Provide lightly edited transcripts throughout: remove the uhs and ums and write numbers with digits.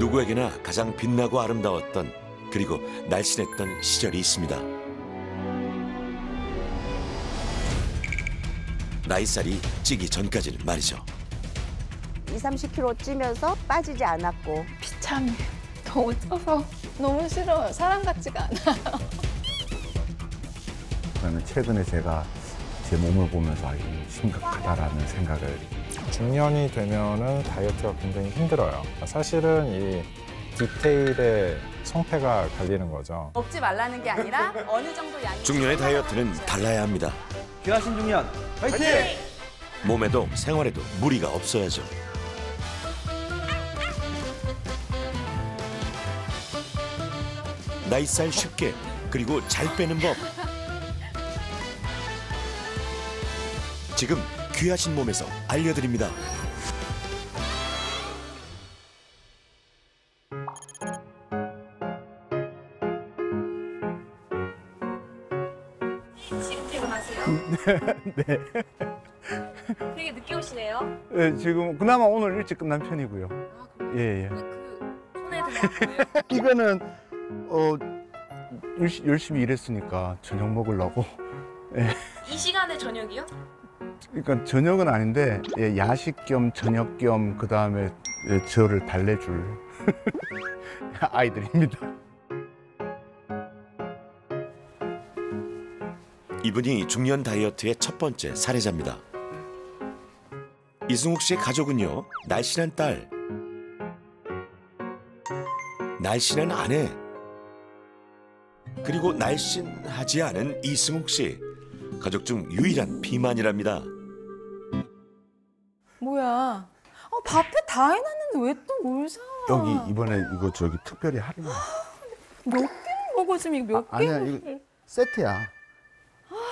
누구에게나 가장 빛나고 아름다웠던 그리고 날씬했던 시절이 있습니다. 나이살이 찌기 전까지는 말이죠. 20-30kg 찌면서 빠지지 않았고. 비참해. 너무 쪄서 너무 싫어요. 사람 같지가 않아요. 그다음에 최근에 제가 제 몸을 보면서 아, 이거 심각하다라는 생각을. 중년이 되면은 다이어트가 굉장히 힘들어요. 사실은 이 디테일에 성패가 갈리는 거죠. 먹지 말라는 게 아니라 어느 정도 양이. 중년의 다이어트는 달라야 합니다. 귀하신 중년, 화이팅! 몸에도 생활에도 무리가 없어야죠. 나이살 쉽게 그리고 잘 빼는 법. 지금 귀하신 몸에서 알려드립니다. 지금 퇴근하세요? 네. 되게 늦게 오시네요. 네, 지금 그나마 오늘 일찍 끝난 편이고요. 아, 그래요? 예, 예. 그 손에 드는 거예요? 이거는 열심히 일했으니까 저녁 먹으려고. 예. 이 시간에 저녁이요? 그러니까 저녁은 아닌데 예, 야식 겸 저녁 겸 그다음에 예, 저를 달래줄 아이들입니다. 이분이 중년 다이어트의 첫 번째 사례자입니다. 이승욱 씨의 가족은요, 날씬한 딸, 날씬한 아내, 그리고 날씬하지 않은 이승욱 씨. 가족 중 유일한 비만이랍니다. 뭐야? 밥에 다 해놨는데 왜 또 뭘 사? 여기 이번에 이거 저기 특별히 할인. 몇 개 먹어 지금 이거 몇 개? 아니야 이거 세트야.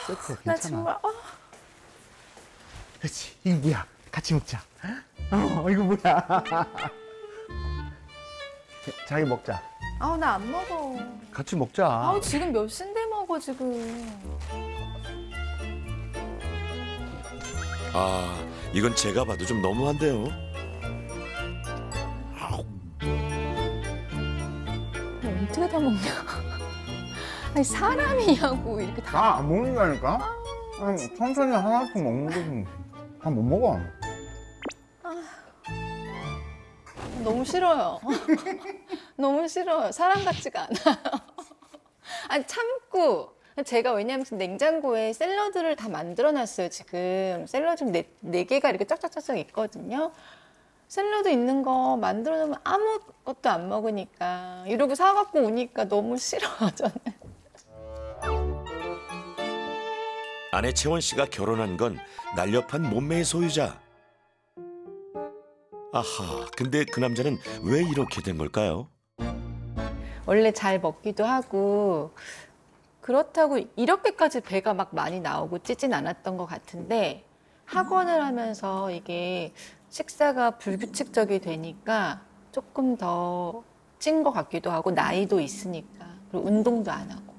세트야 나 괜찮아. 정말 그렇지. 이거 뭐야? 같이 먹자. 이거 뭐야? 자기 먹자. 나 안 먹어. 같이 먹자. 지금 몇 시인데 먹어 지금. 아, 이건 제가 봐도 좀 너무한데요. 어떻게 다 먹냐? 아니 사람이냐고 이렇게 다. 다 안 먹는다니까? 천천히 하나씩 먹는 거지. 다 못 먹어. 너무 싫어요. 너무 싫어요. 사람 같지가 않아요. 아니 참고. 제가 왜냐면 냉장고에 샐러드를 다 만들어놨어요. 지금 샐러드 네 개가 이렇게 쫙쫙쫙쫙 있거든요. 샐러드 있는 거 만들어 놓으면 아무것도 안 먹으니까 이러고 사갖고 오니까 너무 싫어요. 저는. 아내 채원 씨가 결혼한 건 날렵한 몸매의 소유자. 아하, 근데 그 남자는 왜 이렇게 된 걸까요? 원래 잘 먹기도 하고 그렇다고 이렇게까지 배가 막 많이 나오고 찌진 않았던 것 같은데 학원을 하면서 이게 식사가 불규칙적이 되니까 조금 더 찐 것 같기도 하고 나이도 있으니까 그리고 운동도 안 하고.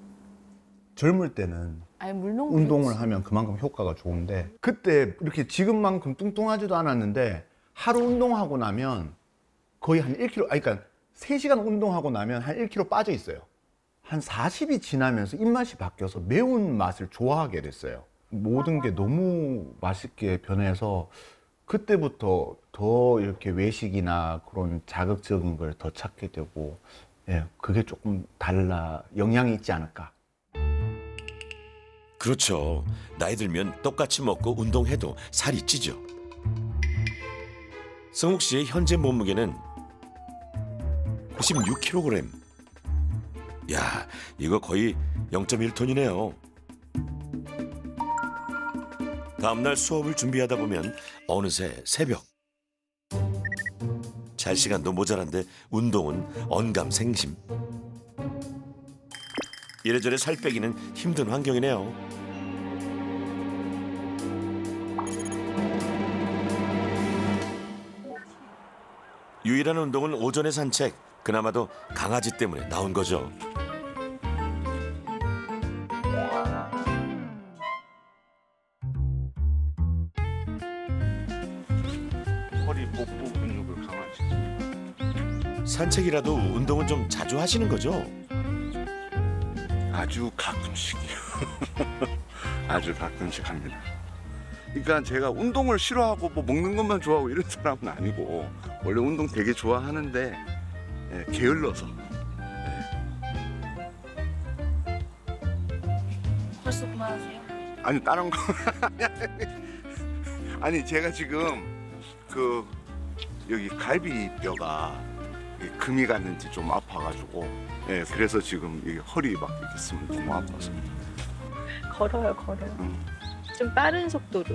젊을 때는 물론 운동을 그렇지. 하면 그만큼 효과가 좋은데 그때 이렇게 지금만큼 뚱뚱하지도 않았는데 하루 운동하고 나면 거의 한 1kg, 그러니까 3시간 운동하고 나면 한 1kg 빠져 있어요. 한 40이 지나면서 입맛이 바뀌어서 매운 맛을 좋아하게 됐어요. 모든 게 너무 맛있게 변해서 그때부터 더 이렇게 외식이나 그런 자극적인 걸 더 찾게 되고, 예, 그게 조금 영향이 있지 않을까. 그렇죠. 나이 들면 똑같이 먹고 운동해도 살이 찌죠. 승욱 씨의 현재 몸무게는 96kg. 야, 이거 거의 0.1톤이네요. 다음날 수업을 준비하다 보면 어느새 새벽. 잘 시간도 모자란데 운동은 언감생심. 이래저래 살 빼기는 힘든 환경이네요. 유일한 운동은 오전의 산책. 그나마도 강아지 때문에 나온 거죠. 산책이라도 운동은 좀 자주 하시는 거죠? 아주 가끔씩이요. 아주 가끔씩 합니다. 그러니까 제가 운동을 싫어하고 뭐 먹는 것만 좋아하고 이런 사람은 아니고 원래 운동 되게 좋아하는데 예, 게을러서. 벌써 그만하세요? 아니 다른 거 아니 제가 지금 그 여기 갈비뼈가 금이 갔는지 좀 아파가지고 예 그래서 지금 이 허리 막 이렇게 쓰면 너무 아파서. 걸어요. 좀 빠른 속도로.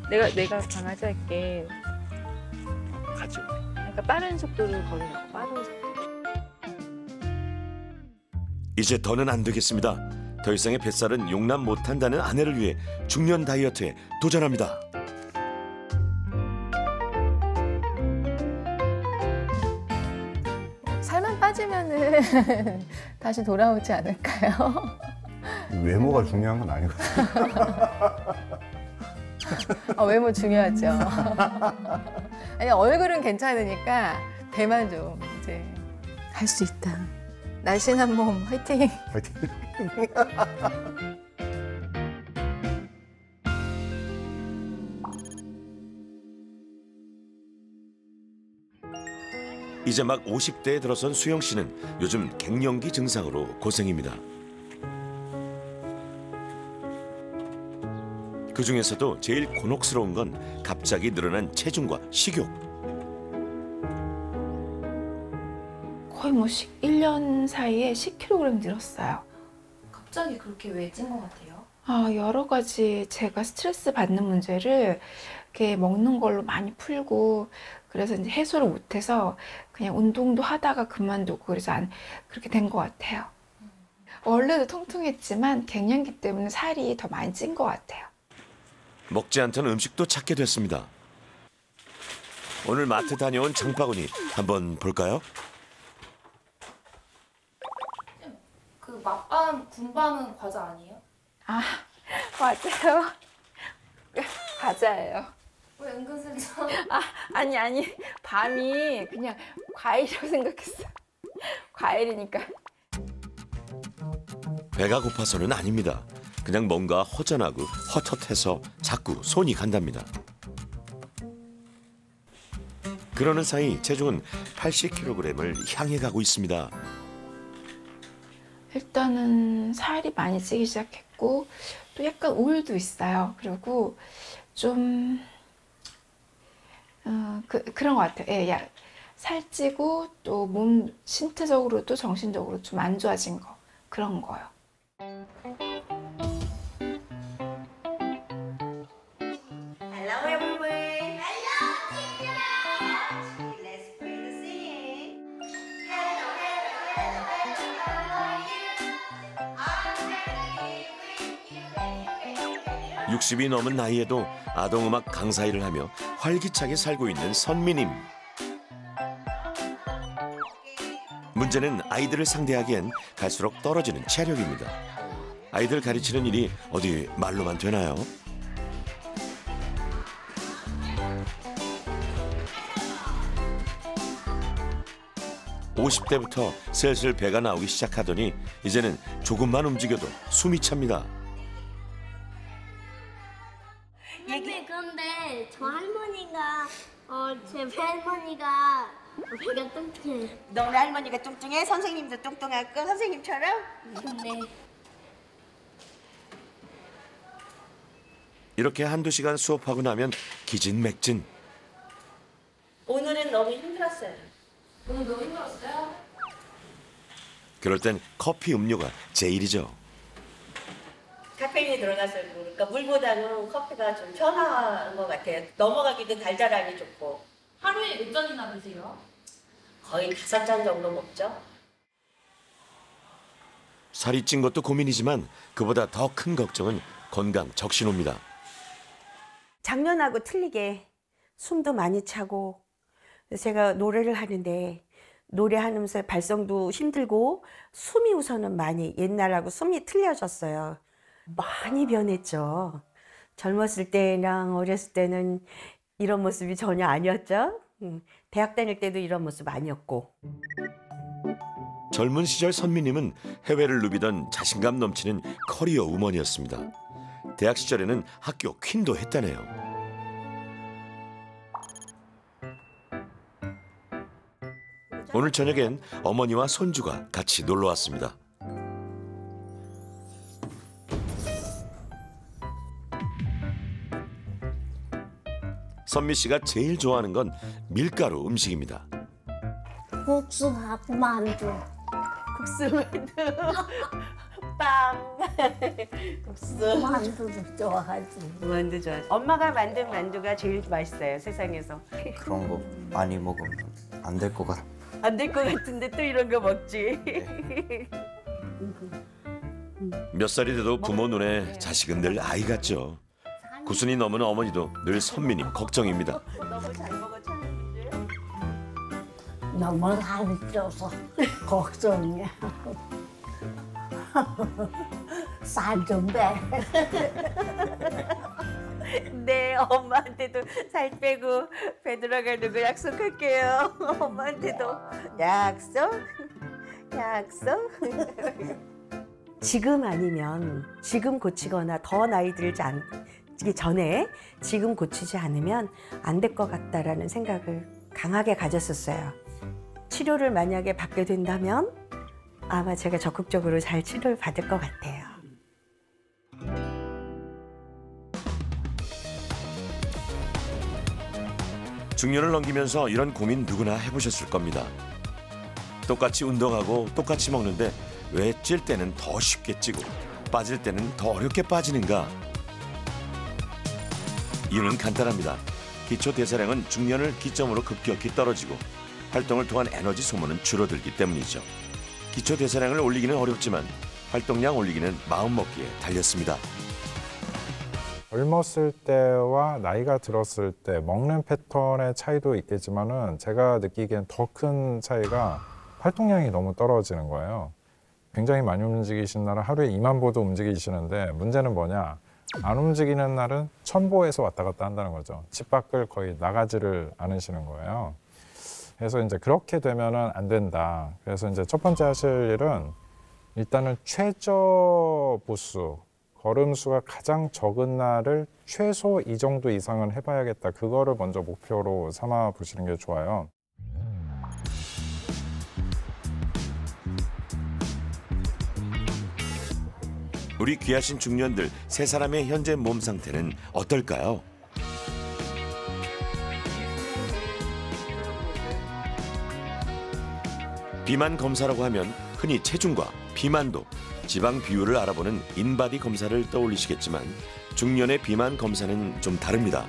내가 강아지 할게. 가죠. 그러니까 빠른 속도로 걸으라고. 빠른 속도. 이제 더는 안 되겠습니다. 더 이상의 뱃살은 용납 못한다는 아내를 위해 중년 다이어트에 도전합니다. 살만 빠지면은 다시 돌아오지 않을까요? 외모가 중요한 건 아니거든요. 외모 중요하죠. 아니, 얼굴은 괜찮으니까 배만 좀 이제 할 수 있다. 날씬한 몸 화이팅! 화이팅. 이제 막 50대에 들어선 수영 씨는 요즘 갱년기 증상으로 고생입니다. 그 중에서도 제일 곤혹스러운 건 갑자기 늘어난 체중과 식욕. 거의 뭐 1년 사이에 10kg 늘었어요. 갑자기 그렇게 왜 찐 것 같아요? 여러 가지 제가 스트레스 받는 문제를 이렇게 먹는 걸로 많이 풀고 그래서 이제 해소를 못해서 그냥 운동도 하다가 그만두고 그래서 그렇게 된 것 같아요. 원래도 통통했지만 갱년기 때문에 살이 더 많이 찐 것 같아요. 먹지 않던 음식도 찾게 됐습니다. 오늘 마트 다녀온 장바구니 한번 볼까요? 그 맛밤, 군밤은 과자 아니에요? 맞아요. 과자예요. 왜 은근슬쩍? 아니 밤이 그냥 과일이라고 생각했어. 과일이니까. 배가 고파서는 아닙니다. 그냥 뭔가 허전하고 헛헛해서 자꾸 손이 간답니다. 그러는 사이 체중은 80kg을 향해 가고 있습니다. 일단은 살이 많이 찌기 시작했고 또 약간 우울도 있어요. 그리고 좀 그런 것 같아요. 예, 살찌고 또 몸 신체적으로도 정신적으로 좀 안 좋아진 거 그런 거요. Hello everyone. Hello teacher. Let's play the singing. Hello, hello, hello, hello, how are you? I'm happy with you. 60이 넘은 나이에도 아동음악 강사 일을 하며 활기차게 살고 있는 선미님. 문제는 아이들을 상대하기엔 갈수록 떨어지는 체력입니다. 아이들 가르치는 일이 어디 말로만 되나요? (50대부터) 슬슬 배가 나오기 시작하더니 이제는 조금만 움직여도 숨이 찹니다. 근데 저 할머니가 제 할머니가 배가 뚱뚱해. 너네 할머니가 뚱뚱해? 선생님도 뚱뚱하고 선생님처럼? 네. 이렇게 한두 시간 수업하고 나면 기진맥진. 오늘은 너무 힘들었어요. 오늘 너무 힘들었어요? 그럴 땐 커피 음료가 제일이죠. 카페인이 들어가서 그러니까 물보다는 커피가 좀 편한 것 같아요. 넘어가기도 달달하게 좋고. 하루에 몇 잔이나 드세요? 거의 5잔 정도 먹죠. 살이 찐 것도 고민이지만 그보다 더 큰 걱정은 건강 적신호입니다. 작년하고 틀리게 숨도 많이 차고 제가 노래를 하는데 노래하면서 발성도 힘들고 숨이 우선은 많이 옛날하고 숨이 틀려졌어요. 많이 변했죠. 젊었을 때랑 어렸을 때는 이런 모습이 전혀 아니었죠. 대학 다닐 때도 이런 모습 아니었고. 젊은 시절 선미님은 해외를 누비던 자신감 넘치는 커리어 우먼이었습니다. 대학 시절에는 학교 퀸도 했다네요. 오늘 저녁엔 어머니와 손주가 같이 놀러 왔습니다. 선미 씨가 제일 좋아하는 건 밀가루 음식입니다. 국수하고 만두. 국수 만두. 빵. 국수. 만두도 좋아하지. 만두 좋아. 엄마가 만든 만두가 제일 맛있어요, 세상에서. 그런 거 많이 먹으면 안 될 것 같아. 안 될 것 같은데 또 이런 거 먹지. 몇 살이 돼도 부모 눈에 자식은 늘 아이 같죠. 구순이 넘은 어머니도 늘 선미님 걱정입니다. 너무 잘 먹어 찾는데. 너무 살이 쪄서 걱정이야. 살 좀 빼. 네, 엄마한테도 살 빼고 배 들어가는 거 약속할게요. 엄마한테도 약속. 지금 아니면 지금 고치거나 더 나이 들지 않기 전에 지금 고치지 않으면 안 될 것 같다라는 생각을 강하게 가졌었어요. 치료를 만약에 받게 된다면 아마 제가 적극적으로 잘 치료를 받을 것 같아요. 중년을 넘기면서 이런 고민 누구나 해보셨을 겁니다. 똑같이 운동하고 똑같이 먹는데 왜 찔 때는 더 쉽게 찌고 빠질 때는 더 어렵게 빠지는가? 이유는 간단합니다. 기초 대사량은 중년을 기점으로 급격히 떨어지고 활동을 통한 에너지 소모는 줄어들기 때문이죠. 기초 대사량을 올리기는 어렵지만 활동량 올리기는 마음먹기에 달렸습니다. 젊었을 때와 나이가 들었을 때 먹는 패턴의 차이도 있겠지만은 제가 느끼기엔 더 큰 차이가 활동량이 너무 떨어지는 거예요. 굉장히 많이 움직이시는 날은 하루에 2만 보도 움직이시는데 문제는 뭐냐? 안 움직이는 날은 1000보에서 왔다 갔다 한다는 거죠. 집 밖을 거의 나가지를 않으시는 거예요. 그래서 이제 그렇게 되면은 안 된다. 그래서 이제 첫 번째 하실 일은 일단은 최저 보수, 걸음수가 가장 적은 날을 최소 이 정도 이상은 해봐야겠다. 그거를 먼저 목표로 삼아 보시는 게 좋아요. 우리 귀하신 중년들 세 사람의 현재 몸 상태는 어떨까요? 비만 검사라고 하면 흔히 체중과 비만도, 지방 비율을 알아보는 인바디 검사를 떠올리시겠지만 중년의 비만 검사는 좀 다릅니다.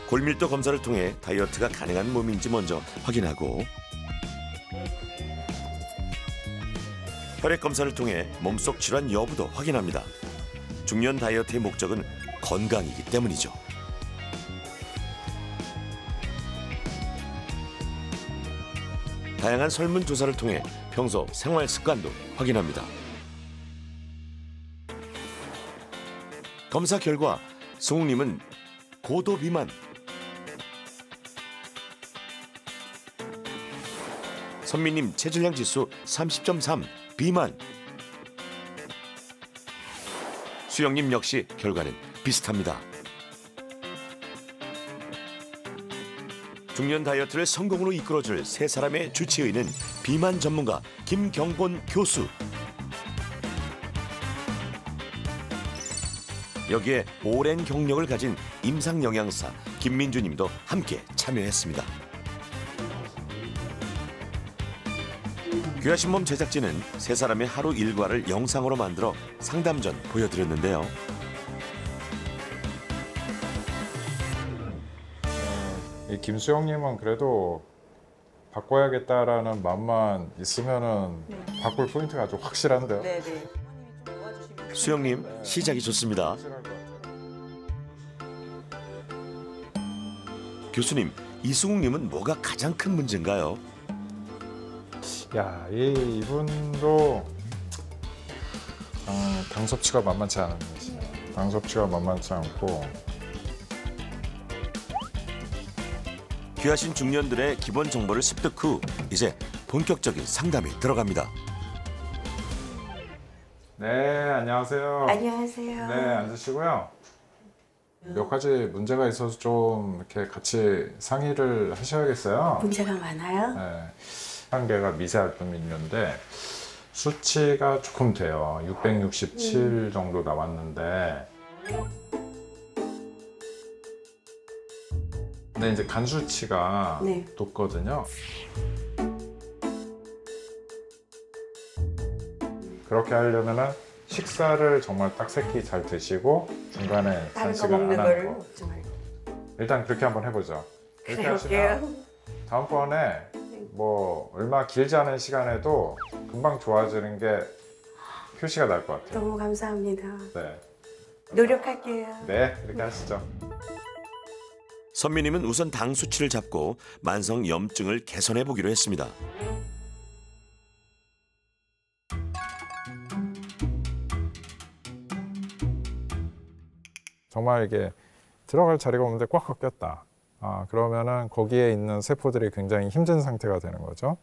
골밀도 검사를 통해 다이어트가 가능한 몸인지 먼저 확인하고 혈액 검사를 통해 몸속 질환 여부도 확인합니다. 중년 다이어트의 목적은 건강이기 때문이죠. 다양한 설문조사를 통해 평소 생활 습관도 확인합니다. 검사 결과 송웅님은 고도 비만, 선미님 체질량 지수 30.3 비만, 수영님 역시 결과는 비슷합니다. 중년 다이어트를 성공으로 이끌어줄 세 사람의 주치의는 비만 전문가 김경곤 교수. 여기에 오랜 경력을 가진 임상영양사 김민주 님도 함께 참여했습니다. 귀하신 몸 제작진은 세 사람의 하루 일과를 영상으로 만들어 상담 전 보여드렸는데요. 이 김수영님은 그래도 바꿔야겠다라는 마음만 있으면은 바꿀 포인트가 아주 확실한데요. 네네. 수영님 시작이 좋습니다. 교수님, 이수국님은 뭐가 가장 큰 문제인가요? 야, 이분도 당 섭취가 만만치 않은 거지. 당 섭취가 만만치 않고 귀하신 중년들의 기본 정보를 습득 후 이제 본격적인 상담이 들어갑니다. 네, 안녕하세요. 안녕하세요. 네, 앉으시고요. 몇 가지 문제가 있어서 좀 이렇게 같이 상의를 하셔야겠어요. 문제가 많아요? 네. 한개가 미세알부민인데 수치가 조금 돼요. 667 정도 나왔는데. 근데 이제 간 수치가 네. 높거든요. 그렇게 하려면은 식사를 정말 딱 새끼 잘 드시고 중간에 다른 거 간식을 먹는 안 걸 하는 거. 먹지 말고. 일단 그렇게 한번 해보죠. 그렇게 그럴게요. 하시면 다음번에 뭐 얼마 길지 않은 시간에도 금방 좋아지는 게 표시가 날 것 같아요. 너무 감사합니다. 네, 노력할게요. 네, 그렇게 하시죠. 선미님은 우선 당 수치를 잡고 만성 염증을 개선해 보기로 했습니다. 정말 이게 들어갈 자리가 없는데 꽉꽉 꼈다. 그러면은 거기에 있는 세포들이 굉장히 힘든 상태가 되는 거죠.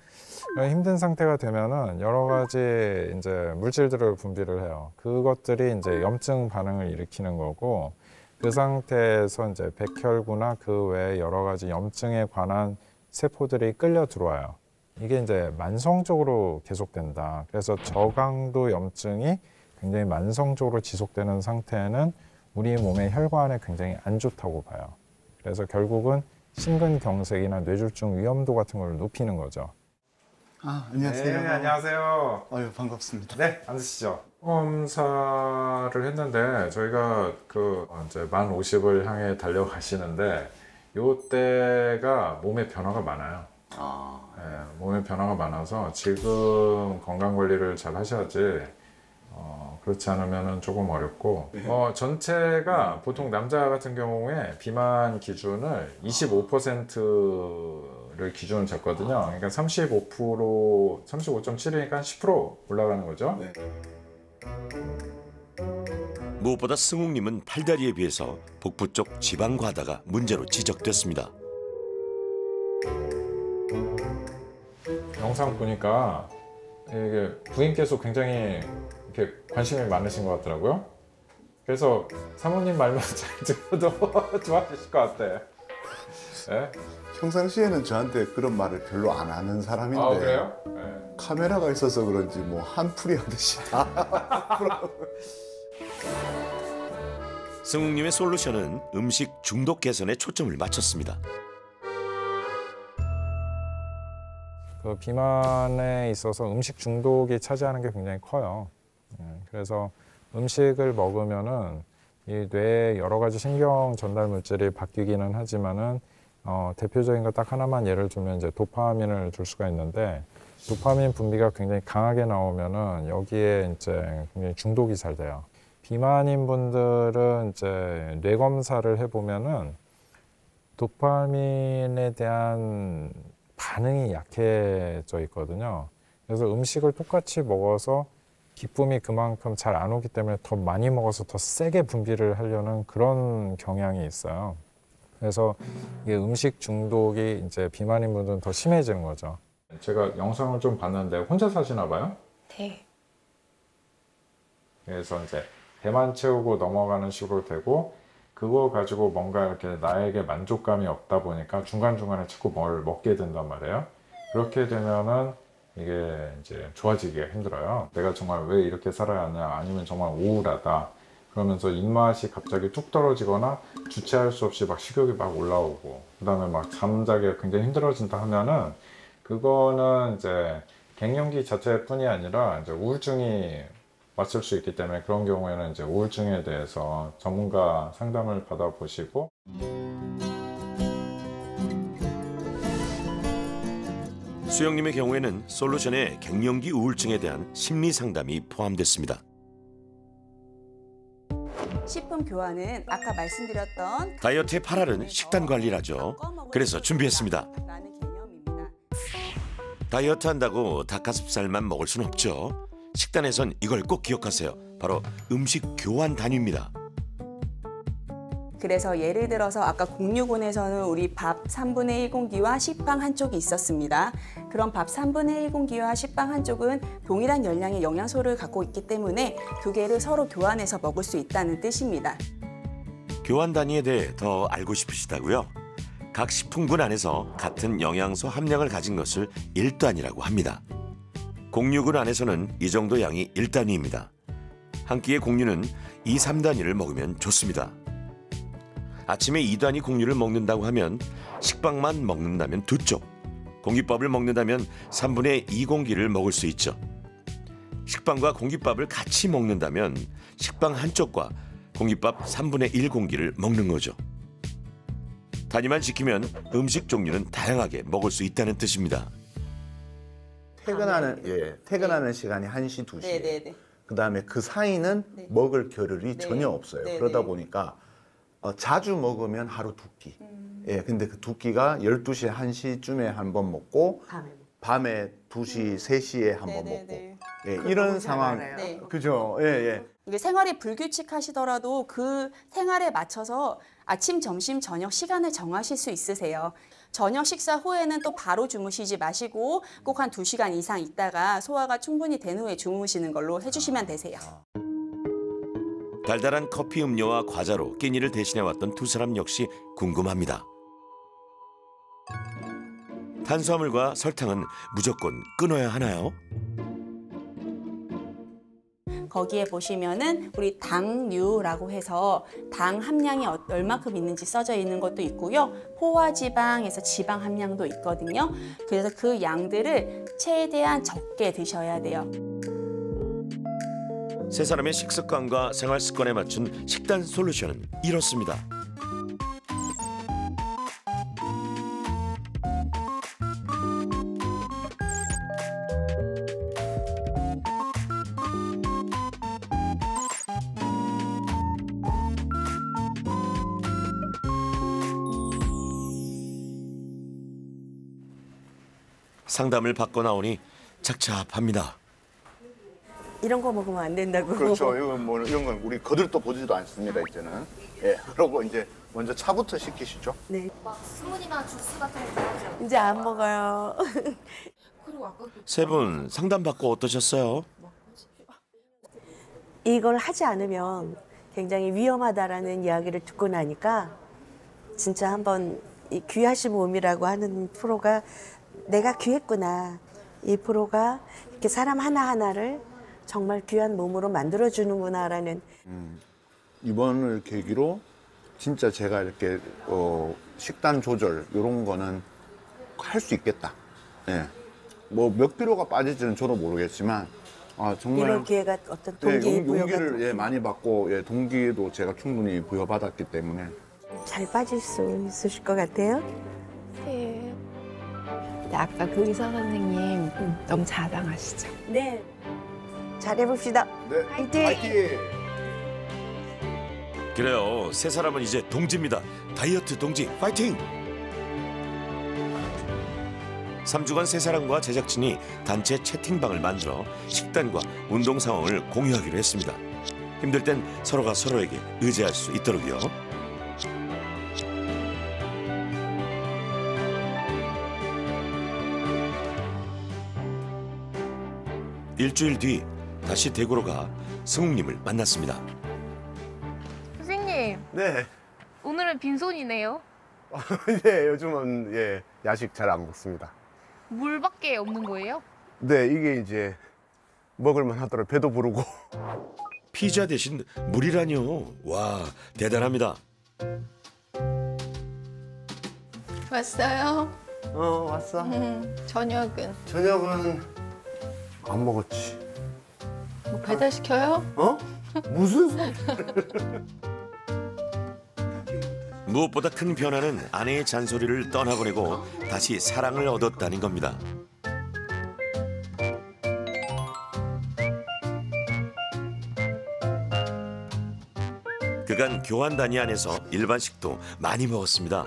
힘든 상태가 되면은 여러 가지 이제 물질들을 분비를 해요. 그것들이 이제 염증 반응을 일으키는 거고, 그 상태에서 이제 백혈구나 그 외에 여러 가지 염증에 관한 세포들이 끌려 들어와요. 이게 이제 만성적으로 계속된다. 그래서 저강도 염증이 굉장히 만성적으로 지속되는 상태는 우리 몸의 혈관에 굉장히 안 좋다고 봐요. 그래서 결국은 심근경색이나 뇌졸중 위험도 같은 걸 높이는 거죠. 안녕하세요. 네, 안녕하세요. 아유, 반갑습니다. 네, 앉으시죠. 검사를 했는데 저희가 이제 만 50을 향해 달려가시는데 이때가 몸에 변화가 많아요. 네, 몸에 변화가 많아서 지금 건강 관리를 잘 하셔야지. 그렇지 않으면 조금 어렵고, 전체가 보통 남자 같은 경우에 비만 기준을 25%를 기준으로 잡거든요. 그러니까 35.7이니까 10% 올라가는 거죠. 네. 무엇보다 승욱님은 팔다리에 비해서 복부 쪽 지방 과다가 문제로 지적됐습니다. 영상 보니까 이게 부인께서 굉장히 이렇게 관심이 많으신 것 같더라고요. 그래서 사모님 말만 잘 들어도 좋아지실 것 같아. 네? 평상시에는 저한테 그런 말을 별로 안 하는 사람인데 그래요? 네. 카메라가 있어서 그런지 뭐 한풀이 하듯이 다 승욱님의 솔루션은 음식 중독 개선에 초점을 맞췄습니다. 그 비만에 있어서 음식 중독이 차지하는 게 굉장히 커요. 그래서 음식을 먹으면은 이 뇌에 여러 가지 신경 전달 물질이 바뀌기는 하지만은 대표적인 거 딱 하나만 예를 들면 이제 도파민을 줄 수가 있는데, 도파민 분비가 굉장히 강하게 나오면은 여기에 이제 굉장히 중독이 잘 돼요. 비만인 분들은 이제 뇌 검사를 해보면은 도파민에 대한 반응이 약해져 있거든요. 그래서 음식을 똑같이 먹어서 기쁨이 그만큼 잘 안 오기 때문에 더 많이 먹어서 더 세게 분비를 하려는 그런 경향이 있어요. 그래서 이게 음식 중독이 이제 비만인 분들은 더 심해지는 거죠. 제가 영상을 좀 봤는데 혼자 사시나 봐요? 네. 그래서 이제 배만 채우고 넘어가는 식으로 되고, 그거 가지고 뭔가 이렇게 나에게 만족감이 없다 보니까 중간중간에 자꾸 뭘 먹게 된단 말이에요. 그렇게 되면은 이게 이제 좋아지기가 힘들어요. 내가 정말 왜 이렇게 살아야 하냐, 아니면 정말 우울하다 그러면서 입맛이 갑자기 뚝 떨어지거나 주체할 수 없이 막 식욕이 막 올라오고, 그 다음에 막 잠자기가 굉장히 힘들어진다 하면은 그거는 이제 갱년기 자체뿐이 아니라 이제 우울증이 왔을 수 있기 때문에, 그런 경우에는 이제 우울증에 대해서 전문가 상담을 받아보시고. 수영님의 경우에는 솔루션에 갱년기 우울증에 대한 심리 상담이 포함됐습니다. 식품 교환은 아까 말씀드렸던 다이어트의 8알은 식단 관리라죠. 그래서 준비했습니다. 다이어트 한다고 닭가슴살만 먹을 순 없죠. 식단에선 이걸 꼭 기억하세요. 바로 음식 교환 단위입니다. 그래서 예를 들어서 아까 065에서는 우리 밥 3분의 1 공기와 식빵 한 쪽이 있었습니다. 그럼 밥 3분의 1 공기와 식빵 한 쪽은 동일한 열량의 영양소를 갖고 있기 때문에 두 개를 서로 교환해서 먹을 수 있다는 뜻입니다. 교환 단위에 대해 더 알고 싶으시다고요? 각 식품군 안에서 같은 영양소 함량을 가진 것을 1단위라고 합니다. 공유군 안에서는 이 정도 양이 1단위입니다. 한 끼의 공유는 2, 3단위를 먹으면 좋습니다. 아침에 2단위 공유를 먹는다고 하면 식빵만 먹는다면 2쪽, 공깃밥을 먹는다면 3분의 2 공기를 먹을 수 있죠. 식빵과 공깃밥을 같이 먹는다면 식빵 한 쪽과 공깃밥 3분의 1 공기를 먹는 거죠. 단위만 지키면 음식 종류는 다양하게 먹을 수 있다는 뜻입니다. 퇴근하는 시간이 1시, 2시. 네네네. 그다음에 그 사이는 네. 먹을 겨를이 네. 전혀 없어요. 네네. 그러다 보니까 자주 먹으면 하루 2끼. 예, 근데 그 2끼가 12시, 1시쯤에 한 번 먹고 밤에 2시, 3시에 한 번 먹고. 예, 이런 상황. 네. 그죠? 예, 예. 이게 생활이 불규칙하시더라도 그 생활에 맞춰서 아침, 점심, 저녁 시간을 정하실 수 있으세요. 저녁 식사 후에는 또 바로 주무시지 마시고 꼭 한 2시간 이상 있다가 소화가 충분히 된 후에 주무시는 걸로 해주시면 되세요. 달달한 커피 음료와 과자로 끼니를 대신해왔던 두 사람 역시 궁금합니다. 탄수화물과 설탕은 무조건 끊어야 하나요? 거기에 보시면은 우리 당류라고 해서 당 함량이 얼마큼 있는지 써져 있는 것도 있고요. 포화지방에서 지방 함량도 있거든요. 그래서 그 양들을 최대한 적게 드셔야 돼요. 세 사람의 식습관과 생활 습관에 맞춘 식단 솔루션은 이렇습니다. 상담을 받고 나오니 착잡합니다. 이런 거 먹으면 안 된다고. 그렇죠. 이런 건 우리 거들떠 보지도 않습니다, 이제는. 예, 그러고 이제 먼저 차부터 시키시죠. 네. 막 스무디나 주스 같은 거 좋아하죠? 이제 안 먹어요. 그리고 아까 세 분 상담 받고 어떠셨어요? 이걸 하지 않으면 굉장히 위험하다라는 이야기를 듣고 나니까 진짜 한번 이 귀하신 몸이라고 하는 프로가 내가 귀했구나. 이 프로가 이렇게 사람 하나하나를 정말 귀한 몸으로 만들어주는구나라는. 이번을 계기로 진짜 제가 이렇게 식단 조절 이런 거는 할 수 있겠다. 예. 뭐 몇 킬로가 빠질지는 저도 모르겠지만 정말 이런 기회가 어떤 동기부여가 용기를 많이 받고 동기도 제가 충분히 부여받았기 때문에 잘 빠질 수 있으실 것 같아요. 네. 근데 아까 그 의사 선생님 너무 자상하시죠? 네. 잘해봅시다. 네. 화이팅! 그래요. 세 사람은 이제 동지입니다. 다이어트 동지 파이팅! 3주간 세 사람과 제작진이 단체 채팅방을 만들어 식단과 운동 상황을 공유하기로 했습니다. 힘들 땐 서로가 서로에게 의지할 수 있도록요. 일주일 뒤 다시 대구로 가 승욱님을 만났습니다. 선생님, 네. 오늘은 빈손이네요. 네, 요즘은 야식 잘 안 먹습니다. 물밖에 없는 거예요? 네, 이게 이제 먹을만 하더라도 배도 부르고. 피자 대신 물이라뇨. 와, 대단합니다. 왔어요? 왔어. 저녁은? 저녁은 안 먹었지. 뭐 배달시켜요? 무슨 소리? 무엇보다 큰 변화는 아내의 잔소리를 떠나보내고 다시 사랑을 얻었다는 겁니다. 그간 교환 단위 안에서 일반식도 많이 먹었습니다.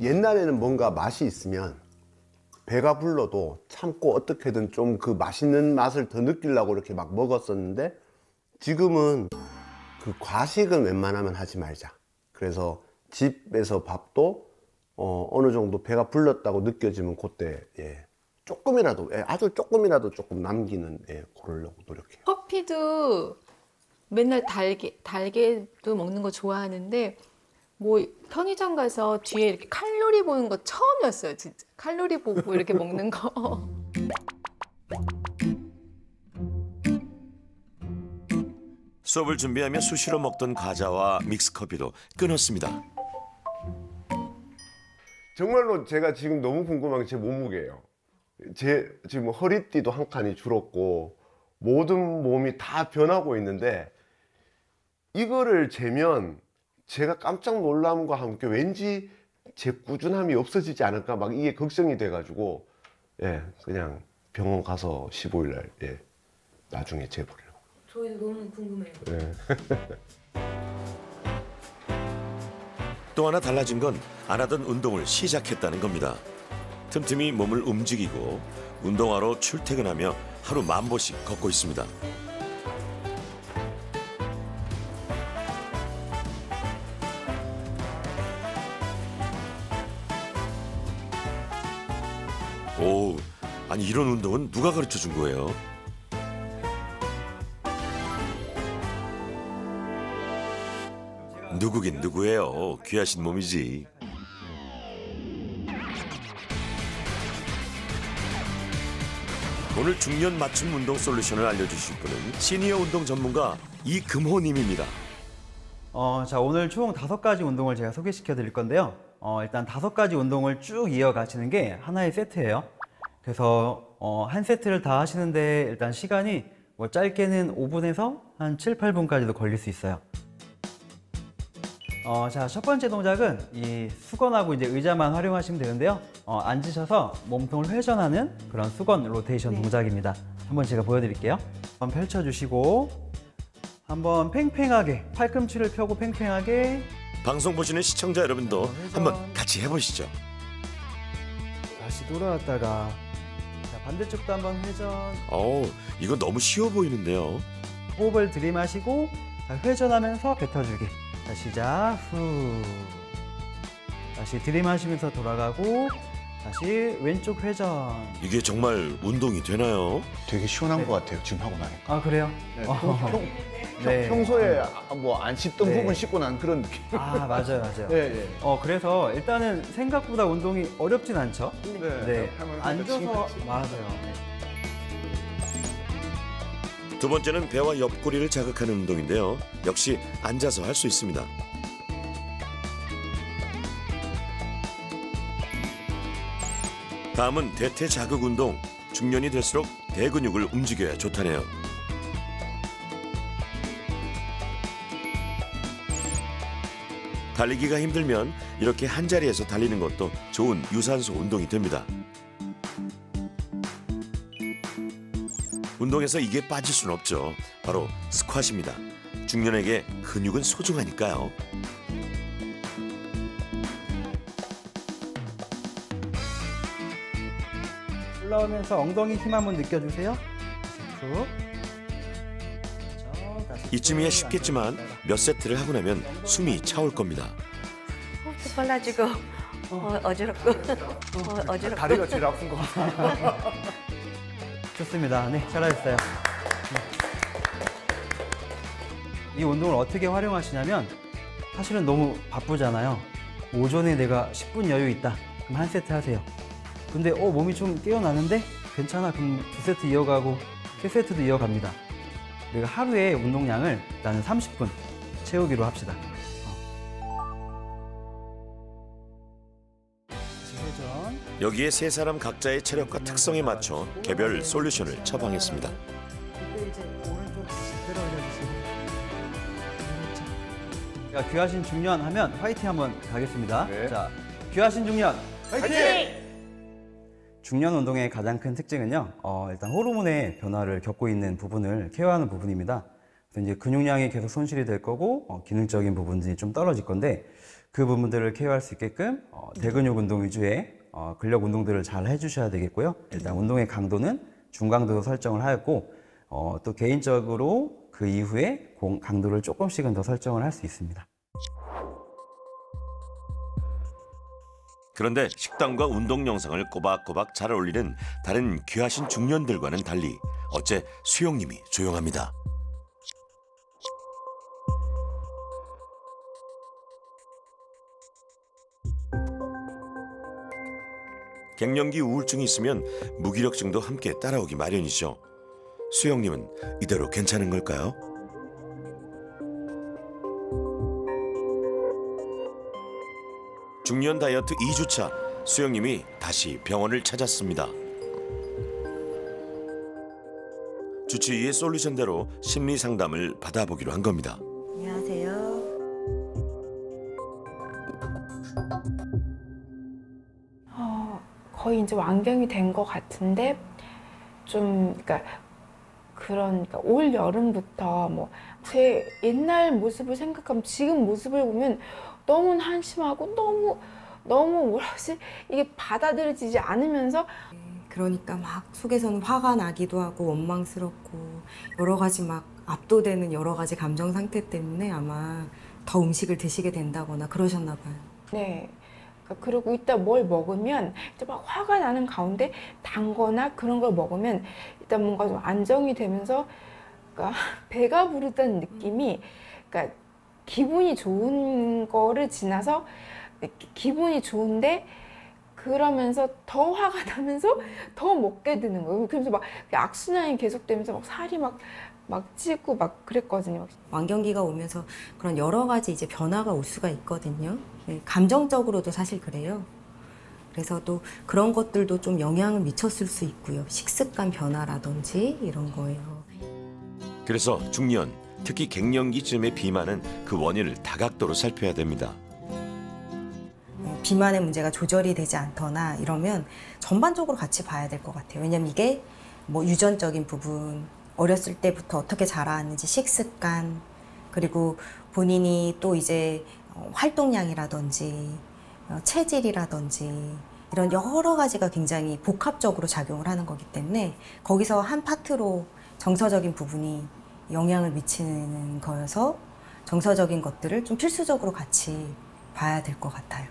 옛날에는 뭔가 맛이 있으면 배가 불러도 참고 어떻게든 좀 그 맛있는 맛을 더 느끼려고 이렇게 막 먹었었는데 지금은 그 과식은 웬만하면 하지 말자. 그래서 집에서 밥도 어느 정도 배가 불렀다고 느껴지면 그때 조금이라도 아주 조금이라도 조금 남기는 그러려고 노력해요. 커피도 맨날 달게도 먹는 거 좋아하는데 뭐 편의점 가서 뒤에 이렇게 칼로리 보는 거 처음이었어요. 진짜 칼로리 보고 이렇게 먹는 거. 수업을 준비하며 수시로 먹던 과자와 믹스커피도 끊었습니다. 정말로 제가 지금 너무 궁금한 게 제 몸무게예요. 제 지금 허리띠도 한 칸이 줄었고 모든 몸이 다 변하고 있는데 이거를 재면 제가 깜짝 놀람과 함께 왠지 제 꾸준함이 없어지지 않을까 막 이게 걱정이 돼가지고 그냥 병원 가서 15일 날 나중에 재보려고. 저희도 너무 궁금해요. 또 하나 달라진 건 안 하던 운동을 시작했다는 겁니다. 틈틈이 몸을 움직이고 운동하러 출퇴근하며 하루 10,000보씩 걷고 있습니다. 오, 아니 이런 운동은 누가 가르쳐 준 거예요? 누구긴 누구예요. 귀하신 몸이지. 오늘 중년 맞춤 운동 솔루션을 알려주실 분은 시니어 운동 전문가 이금호님입니다. 자, 오늘 총 5가지 운동을 제가 소개시켜 드릴 건데요. 일단 5가지 운동을 쭉 이어가시는 게 하나의 세트예요. 그래서 한 세트를 다 하시는데 일단 시간이 뭐 짧게는 5분에서 한 7, 8분까지도 걸릴 수 있어요. 자, 첫 번째 동작은 이 수건하고 이제 의자만 활용하시면 되는데요. 앉으셔서 몸통을 회전하는 그런 수건 로테이션 동작입니다. 한번 제가 보여드릴게요. 한번 펼쳐주시고 한번 팽팽하게 팔꿈치를 펴고 팽팽하게. 방송 보시는 시청자 여러분도 한번 같이 해보시죠. 다시 돌아왔다가 자, 반대쪽도 한번 회전. 이거 너무 쉬워 보이는데요. 호흡을 들이마시고 자, 회전하면서 뱉어주기. 자, 시작. 후. 다시 들이마시면서 돌아가고 다시 왼쪽 회전. 이게 정말 운동이 되나요? 되게 시원한 것 같아요. 지금 하고 나니까. 아, 그래요? 네. 평소에 뭐 안 씻던 네. 부분 씻고 난 그런 느낌. 아, 맞아요. 예. 그래서 일단은 생각보다 운동이 어렵진 않죠? 네. 앉아서 맞아요. 두 번째는 배와 옆구리를 자극하는 운동인데요. 역시 앉아서 할 수 있습니다. 다음은 대퇴 자극 운동. 중년이 될수록 대근육을 움직여야 좋다네요. 달리기가 힘들면 이렇게 한자리에서 달리는 것도 좋은 유산소 운동이 됩니다. 운동에서 이게 빠질 순 없죠. 바로 스쿼트입니다. 중년에게 근육은 소중하니까요. 올라오면서 엉덩이 힘 한번 느껴주세요. 쭉. 이쯤이야 쉽겠지만 몇 세트를 하고 나면 숨이 차올 겁니다. 호흡도 빨라지고 어지럽고 어지럽고. 다리가 제일 아픈 것 같아요. 좋습니다. 네, 잘하셨어요. 이 운동을 어떻게 활용하시냐면 사실은 너무 바쁘잖아요. 오전에 내가 10분 여유 있다. 그럼 한 세트 하세요. 근데 몸이 좀 깨어나는데 괜찮아. 그럼 2세트 이어가고 3세트도 이어갑니다. 내가 하루에 운동량을 나는 30분 채우기로 합시다. 여기에 세 사람 각자의 체력과 특성에 맞춰 개별 솔루션을 처방했습니다. 자, 귀하신 중년 하면 화이팅 한번 가겠습니다. 자, 귀하신 중년 화이팅! 중년 운동의 가장 큰 특징은요, 일단 호르몬의 변화를 겪고 있는 부분을 케어하는 부분입니다. 그래서 이제 근육량이 계속 손실이 될 거고, 기능적인 부분들이 좀 떨어질 건데, 그 부분들을 케어할 수 있게끔 대근육 운동 위주의 근력 운동들을 잘 해주셔야 되겠고요. 일단 운동의 강도는 중강도로 설정을 하였고, 또 개인적으로 그 이후에 강도를 조금씩은 더 설정을 할 수 있습니다. 그런데 식단과 운동 영상을 꼬박꼬박 잘 어울리는 다른 귀하신 중년들과는 달리 어째 수영님이 조용합니다. 갱년기 우울증이 있으면 무기력증도 함께 따라오기 마련이죠. 수영님은 이대로 괜찮은 걸까요? 중년 다이어트 2주차, 수영님이 다시 병원을 찾았습니다. 주치의의 솔루션대로 심리 상담을 받아보기로 한 겁니다. 안녕하세요. 거의 이제 완경이 된 것 같은데 좀 그러니까 올 여름부터 뭐 제 옛날 모습을 생각하면 지금 모습을 보면 너무 한심하고 너무 뭐라지 이게 받아들여지지 않으면서 그러니까 막 속에서는 화가 나기도 하고 원망스럽고 여러 가지 막 압도되는 여러 가지 감정 상태 때문에 아마 더 음식을 드시게 된다거나 그러셨나 봐요. 네. 그리고 이따 뭘 먹으면 이제 막 화가 나는 가운데 단 거나 그런 걸 먹으면 일단 뭔가 좀 안정이 되면서 그러니까 배가 부르다는 느낌이 그러니까 기분이 좋은 거를 지나서 기분이 좋은데 그러면서 더 화가 나면서 더 먹게 되는 거예요. 그래서 막 악순환이 계속되면서 막 살이 막 찌고 막 그랬거든요. 완경기가 오면서 그런 여러 가지 이제 변화가 올 수가 있거든요. 감정적으로도 사실 그래요. 그래서 또 그런 것들도 좀 영향을 미쳤을 수 있고요. 식습관 변화라든지 이런 거예요. 그래서 중년, 특히 갱년기쯤의 비만은 그 원인을 다각도로 살펴야 됩니다. 비만의 문제가 조절이 되지 않거나 이러면 전반적으로 같이 봐야 될 것 같아요. 왜냐면 이게 뭐 유전적인 부분, 어렸을 때부터 어떻게 자라왔는지 식습관, 그리고 본인이 또 이제 활동량이라든지 체질이라든지 이런 여러 가지가 굉장히 복합적으로 작용을 하는 거기 때문에 거기서 한 파트로 정서적인 부분이 영향을 미치는 거여서 정서적인 것들을 좀 필수적으로 같이 봐야 될 것 같아요.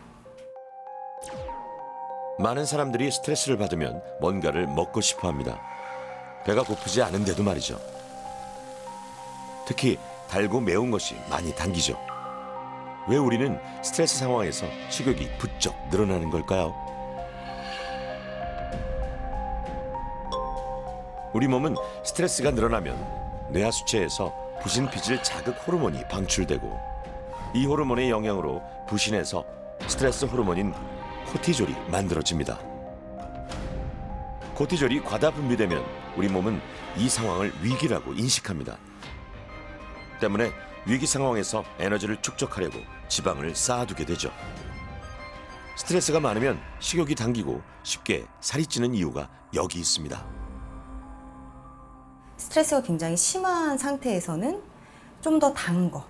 많은 사람들이 스트레스를 받으면 뭔가를 먹고 싶어 합니다. 배가 고프지 않은데도 말이죠. 특히 달고 매운 것이 많이 당기죠. 왜 우리는 스트레스 상황에서 식욕이 부쩍 늘어나는 걸까요? 우리 몸은 스트레스가 늘어나면 뇌하수체에서 부신피질 자극 호르몬이 방출되고 이 호르몬의 영향으로 부신에서 스트레스 호르몬인 코티졸이 만들어집니다. 코티졸이 과다 분비되면 우리 몸은 이 상황을 위기라고 인식합니다. 때문에 위기 상황에서 에너지를 축적하려고 지방을 쌓아두게 되죠. 스트레스가 많으면 식욕이 당기고 쉽게 살이 찌는 이유가 여기 있습니다. 스트레스가 굉장히 심한 상태에서는 좀 더 단 거,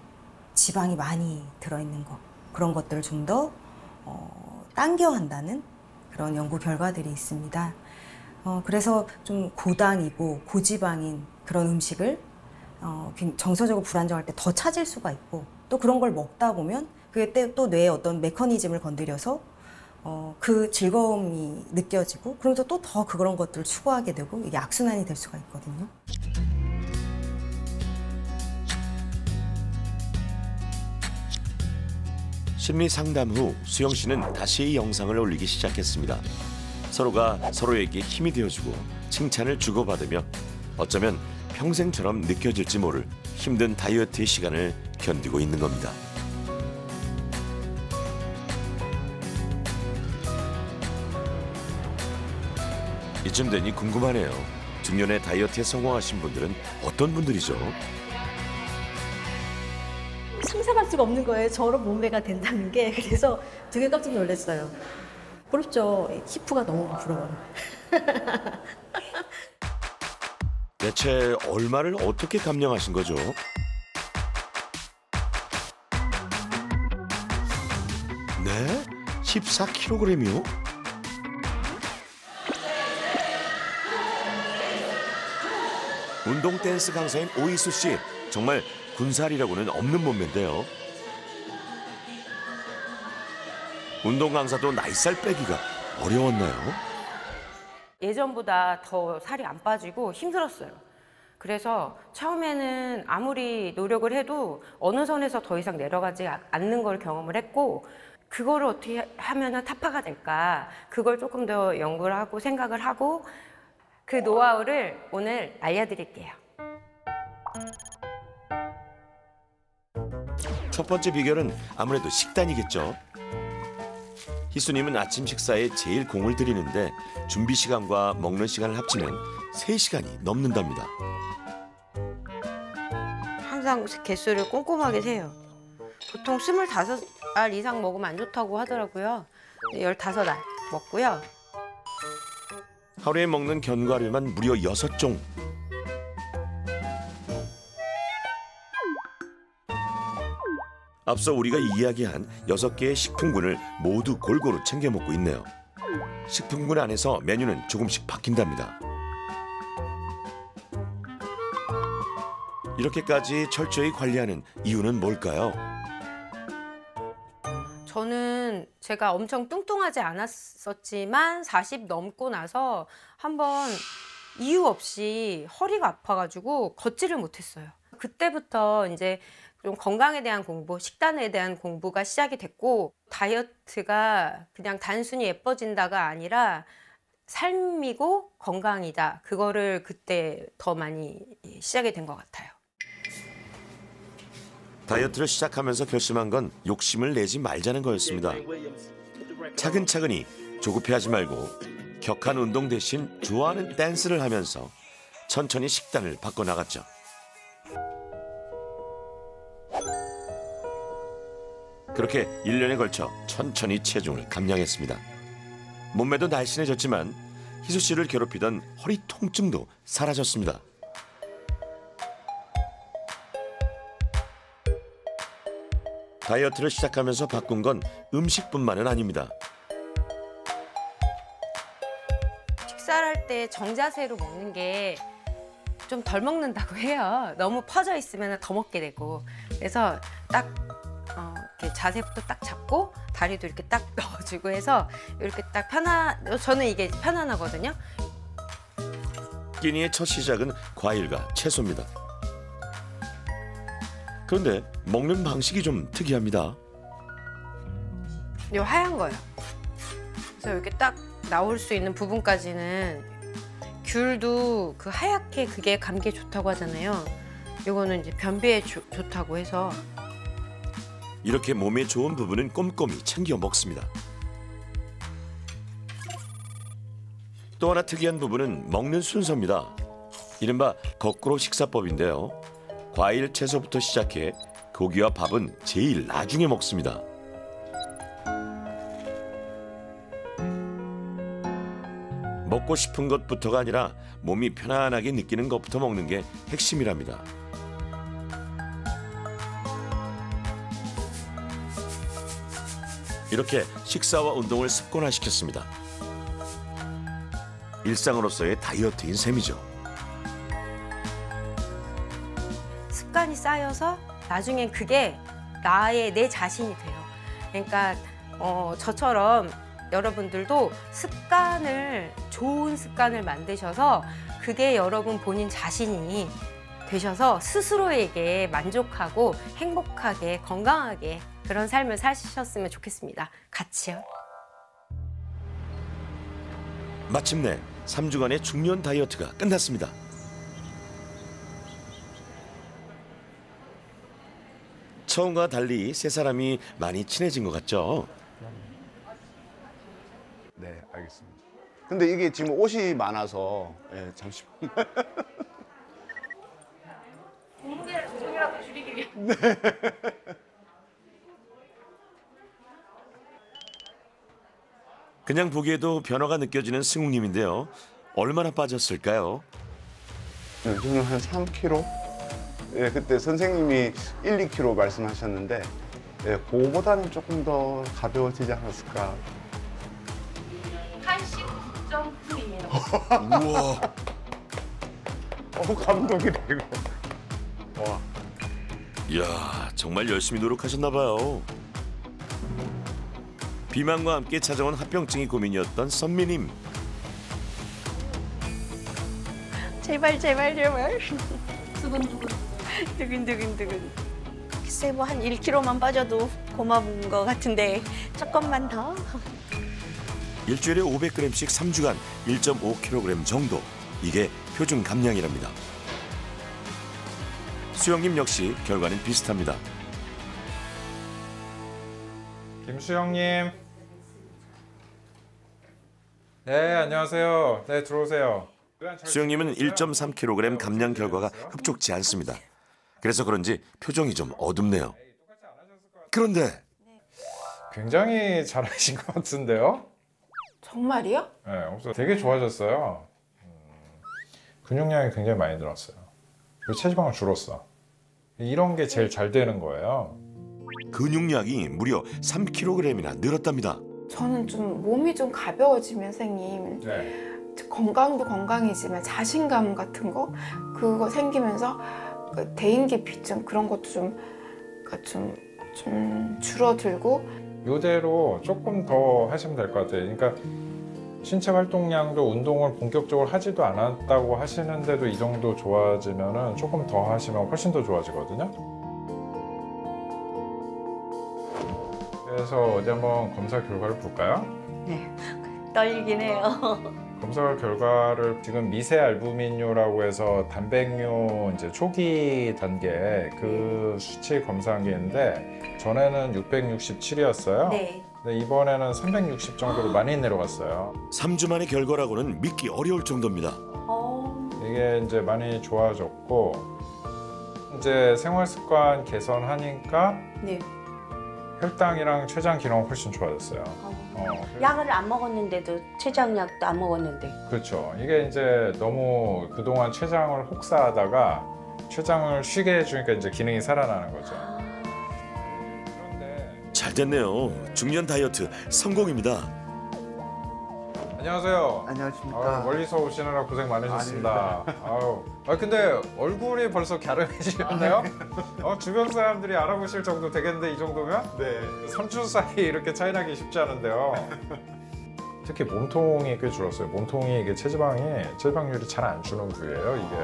지방이 많이 들어있는 거, 그런 것들을 좀 더 당겨 한다는 그런 연구 결과들이 있습니다. 그래서 좀 고당이고 고지방인 그런 음식을 정서적으로 불안정할 때 더 찾을 수가 있고, 또 그런 걸 먹다 보면 그게 또 뇌의 어떤 메커니즘을 건드려서 그 즐거움이 느껴지고, 그러면서 또 더 그런 것들을 추구하게 되고 이게 악순환이 될 수가 있거든요. 심리 상담 후 수영 씨는 다시 이 영상을 올리기 시작했습니다. 서로가 서로에게 힘이 되어주고 칭찬을 주고받으며 어쩌면 평생처럼 느껴질지 모를 힘든 다이어트의 시간을 견디고 있는 겁니다. 이쯤 되니 궁금하네요. 중년의 다이어트에 성공하신 분들은 어떤 분들이죠? 상상할 수가 없는 거예요. 저런 몸매가 된다는 게. 그래서 되게 깜짝 놀랐어요. 부럽죠. 히프가 너무 부러워요. 대체 얼마를 어떻게 감량하신 거죠? 네? 14kg이요? 운동 댄스 강사인 오이수 씨, 정말 군살이라고는 없는 몸매인데요. 운동 강사도 나이살 빼기가 어려웠나요? 예전보다 더 살이 안 빠지고 힘들었어요. 그래서 처음에는 아무리 노력을 해도 어느 선에서 더 이상 내려가지 않는 걸 경험을 했고, 그거를 어떻게 하면 타파가 될까, 그걸 조금 더 연구를 하고 생각을 하고 그 노하우를 오늘 알려드릴게요. 첫 번째 비결은 아무래도 식단이겠죠. 희수님은 아침 식사에 제일 공을 들이는데 준비 시간과 먹는 시간을 합치면 3시간이 넘는답니다. 항상 개수를 꼼꼼하게 세요. 보통 25알 이상 먹으면 안 좋다고 하더라고요. 15알 먹고요. 하루에 먹는 견과류만 무려 6종. 앞서 우리가 이야기한 6개의 식품군을 모두 골고루 챙겨 먹고 있네요. 식품군 안에서 메뉴는 조금씩 바뀐답니다. 이렇게까지 철저히 관리하는 이유는 뭘까요? 저는 제가 엄청 뚱뚱하지 않았었지만 40 넘고 나서 한번 이유 없이 허리가 아파가지고 걷지를 못했어요. 그때부터 이제 좀 건강에 대한 공부, 식단에 대한 공부가 시작이 됐고, 다이어트가 그냥 단순히 예뻐진다가 아니라 삶이고 건강이다. 그거를 그때 더 많이 시작이 된 것 같아요. 다이어트를 시작하면서 결심한 건 욕심을 내지 말자는 거였습니다. 차근차근히 조급해하지 말고 격한 운동 대신 좋아하는 댄스를 하면서 천천히 식단을 바꿔나갔죠. 그렇게 1년에 걸쳐 천천히 체중을 감량했습니다. 몸매도 날씬해졌지만 희수 씨를 괴롭히던 허리 통증도 사라졌습니다. 다이어트를 시작하면서 바꾼 건 음식뿐만은 아닙니다. 식사를 할 때 정자세로 먹는 게 좀 덜 먹는다고 해요. 너무 퍼져 있으면 더 먹게 되고. 그래서 딱 이렇게 자세부터 딱 잡고 다리도 이렇게 딱 넣어주고 해서 이렇게 딱 저는 이게 편안하거든요. 끼니의 첫 시작은 과일과 채소입니다. 그런데 먹는 방식이 좀 특이합니다. 이 하얀 거요. 그래서 이렇게 딱 나올 수 있는 부분까지는, 귤도 그 하얗게 그게 감기에 좋다고 하잖아요. 이거는 이제 변비에 좋다고 해서. 이렇게 몸에 좋은 부분은 꼼꼼히 챙겨 먹습니다. 또 하나 특이한 부분은 먹는 순서입니다. 이른바 거꾸로 식사법인데요. 과일, 채소부터 시작해 고기와 밥은 제일 나중에 먹습니다. 먹고 싶은 것부터가 아니라 몸이 편안하게 느끼는 것부터 먹는 게 핵심이랍니다. 이렇게 식사와 운동을 습관화시켰습니다. 일상으로서의 다이어트인 셈이죠. 습관이 쌓여서 나중엔 그게 내 자신이 돼요. 그러니까 저처럼 여러분들도 좋은 습관을 만드셔서 그게 여러분 본인 자신이 되셔서 스스로에게 만족하고 행복하게 건강하게 그런 삶을 사셨으면 좋겠습니다. 같이요. 마침내 3주간의 중년 다이어트가 끝났습니다. 처음과 달리 세 사람이 많이 친해진 것 같죠? 네, 알겠습니다. 근데 이게 지금 옷이 많아서 잠시만. 몸무게를 조금이라도 줄이기 위해. 네. 그냥 보기에도 변화가 느껴지는 승욱님인데요. 얼마나 빠졌을까요? 저는 한 3kg? 예, 그때 선생님이 1, 2kg 말씀하셨는데 그거보다는 조금 더 가벼워지지 않았을까. 89.9입니다. 우와. 감동이다 이거. 와. 이야, 정말 열심히 노력하셨나 봐요. 비만과 함께 찾아온 합병증이 고민이었던 선미님. 제발 제발 제발. 두근두근. 글쎄 뭐 한 1kg만 빠져도 고마운 것 같은데 조금만 더. 일주일에 500g씩 3주간 1.5kg 정도. 이게 표준 감량이랍니다. 수영님 역시 결과는 비슷합니다. 김수영님. 네, 안녕하세요. 네, 들어오세요. 수영님은 1.3kg 감량 결과가 흡족치 않습니다. 그래서 그런지 표정이 좀 어둡네요. 그런데 굉장히 잘하신 것 같은데요? 정말이요? 네, 되게 좋아졌어요. 근육량이 굉장히 많이 늘었어요. 그리고 체지방은 줄었어. 이런 게 제일 잘 되는 거예요. 근육량이 무려 3kg이나 늘었답니다. 저는 좀 몸이 좀 가벼워지면 선생님 건강도 건강이지만 자신감 같은 거 그거 생기면서 그 대인기피증 그런 것도 좀 줄어들고 이대로 조금 더 하시면 될 것 같아요. 그러니까 신체 활동량도 운동을 본격적으로 하지도 않았다고 하시는데도 이 정도 좋아지면은 조금 더 하시면 훨씬 더 좋아지거든요. 그래서 어디 한번 검사 결과를 볼까요? 네, 떨리긴 해요. 검사 결과를 지금 미세 알부민뇨라고 해서 단백뇨 이제 초기 단계 그 수치 검사한 게 있는데 전에는 667이었어요. 네. 근데 이번에는 360 정도로 많이 내려갔어요. 3주 만의 결과라고는 믿기 어려울 정도입니다. 이게 이제 많이 좋아졌고 이제 생활 습관 개선하니까 네. 혈당이랑 췌장 기능 훨씬 좋아졌어요. 약을 안 먹었는데도 췌장약도 안 먹었는데. 그렇죠. 이게 이제 너무 그동안 췌장을 혹사하다가 췌장을 쉬게 해주니까 이제 기능이 살아나는 거죠. 잘 됐네요. 중년 다이어트 성공입니다. 안녕하세요. 안녕하십니까. 멀리서 오시느라 고생 많으셨습니다. 근데 얼굴이 벌써 갸름해지셨네요? 주변 사람들이 알아보실 정도 되겠는데 이 정도면? 네. 3주 사이 이렇게 차이 나기 쉽지 않은데요. 특히 몸통이 꽤 줄었어요. 몸통이 이게 체지방률이 잘 안 주는 부위예요, 이게.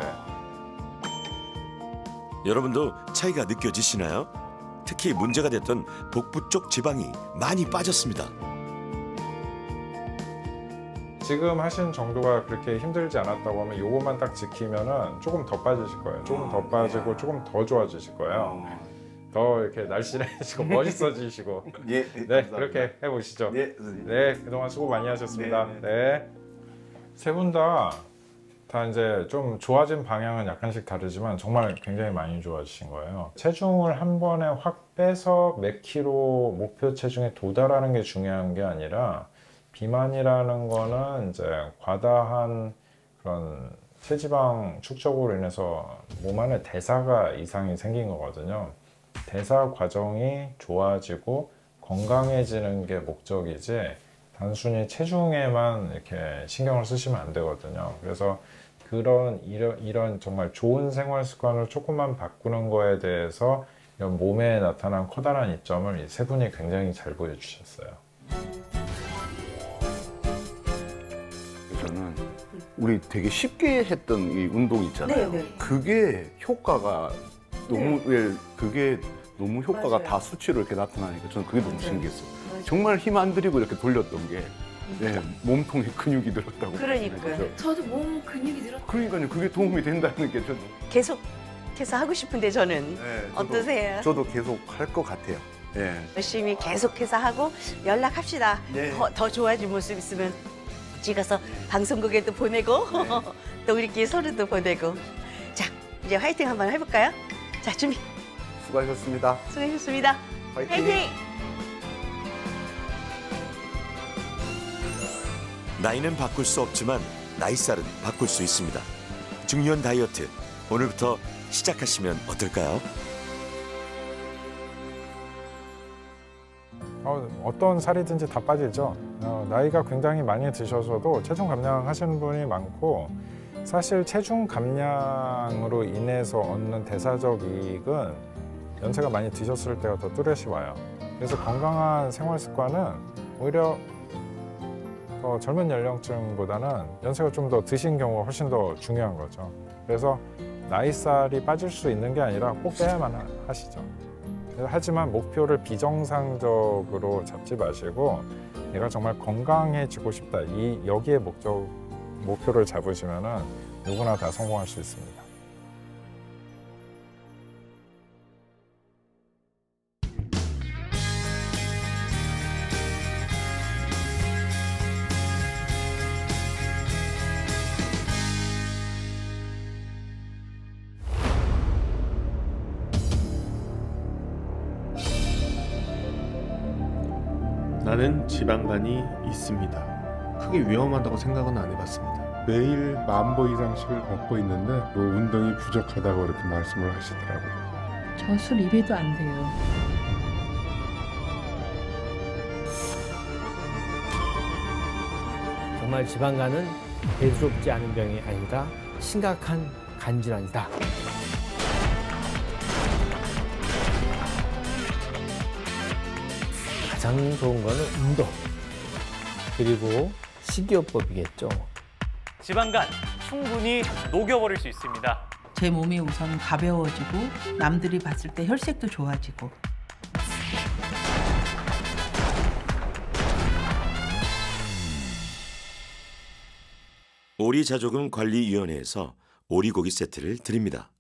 여러분도 차이가 느껴지시나요? 특히 문제가 됐던 복부 쪽 지방이 많이 빠졌습니다. 지금 하신 정도가 그렇게 힘들지 않았다고 하면 요것만 딱 지키면은 조금 더 빠지실 거예요. 조금 더 빠지고 조금 더 좋아지실 거예요. 더 이렇게 날씬해지고 멋있어지시고. 네, 그렇게 해보시죠. 네, 그동안 수고 많이 하셨습니다. 네. 세 분 다 이제 좀 좋아진 방향은 약간씩 다르지만 정말 굉장히 많이 좋아지신 거예요. 체중을 한 번에 확 빼서 몇 킬로 목표 체중에 도달하는 게 중요한 게 아니라 비만이라는 거는 이제 과다한 그런 체지방 축적으로 인해서 몸 안에 대사가 이상이 생긴 거거든요. 대사 과정이 좋아지고 건강해지는 게 목적이지 단순히 체중에만 이렇게 신경을 쓰시면 안 되거든요. 그래서 이런 정말 좋은 생활 습관을 조금만 바꾸는 거에 대해서 이런 몸에 나타난 커다란 이점을 이 세 분이 굉장히 잘 보여주셨어요. 저는 우리 되게 쉽게 했던 이 운동 있잖아요. 네. 그게 효과가 너무 그게 너무 효과가 다 수치로 이렇게 나타나니까 저는 그게 너무 신기했어요. 정말 힘 안 들이고 이렇게 돌렸던 게 몸통에 근육이 늘었다고. 그러니까요. 저도 몸 근육이 늘었어요. 그러니까요. 그게 도움이 된다는 게 저는 계속해서 하고 싶은데 저는 어떠세요? 저도 계속 할 것 같아요. 열심히 계속해서 하고 연락합시다. 네. 더 좋아진 모습 있으면 찍어서 방송국에도 보내고 또 우리끼리 서로도 보내고. 자, 이제 화이팅 한번 해볼까요? 자, 준비. 수고하셨습니다. 수고하셨습니다. 화이팅! 나이는 바꿀 수 없지만 나이살은 바꿀 수 있습니다. 중년 다이어트 오늘부터 시작하시면 어떨까요? 어떤 살이든지 다 빠지죠. 나이가 굉장히 많이 드셔서도 체중 감량하시는 분이 많고 사실 체중 감량으로 인해서 얻는 대사적 이익은 연세가 많이 드셨을 때가 더 뚜렷이 와요. 그래서 건강한 생활 습관은 오히려 더 젊은 연령층보다는 연세가 좀 더 드신 경우가 훨씬 더 중요한 거죠. 그래서 나이살이 빠질 수 있는 게 아니라 꼭 빼야만 하시죠. 하지만 목표를 비정상적으로 잡지 마시고 내가 정말 건강해지고 싶다. 여기에 목표를 잡으시면은 누구나 다 성공할 수 있습니다. 나는 지방간이 있습니다. 크게 위험하다고 생각은 안 해봤습니다. 매일 10,000보 이상씩을 걷고 있는데 운동이 부족하다고 이렇게 말씀을 하시더라고요. 저 술 입에도 안 돼요. 정말 지방간은 대수롭지 않은 병이 아니라 심각한 간질환이다. 가장 좋은 거는 운동, 그리고 식이요법이겠죠. 지방간 충분히 녹여버릴 수 있습니다. 제 몸이 우선 가벼워지고 남들이 봤을 때 혈색도 좋아지고. 오리자조금 관리위원회에서 오리고기 세트를 드립니다.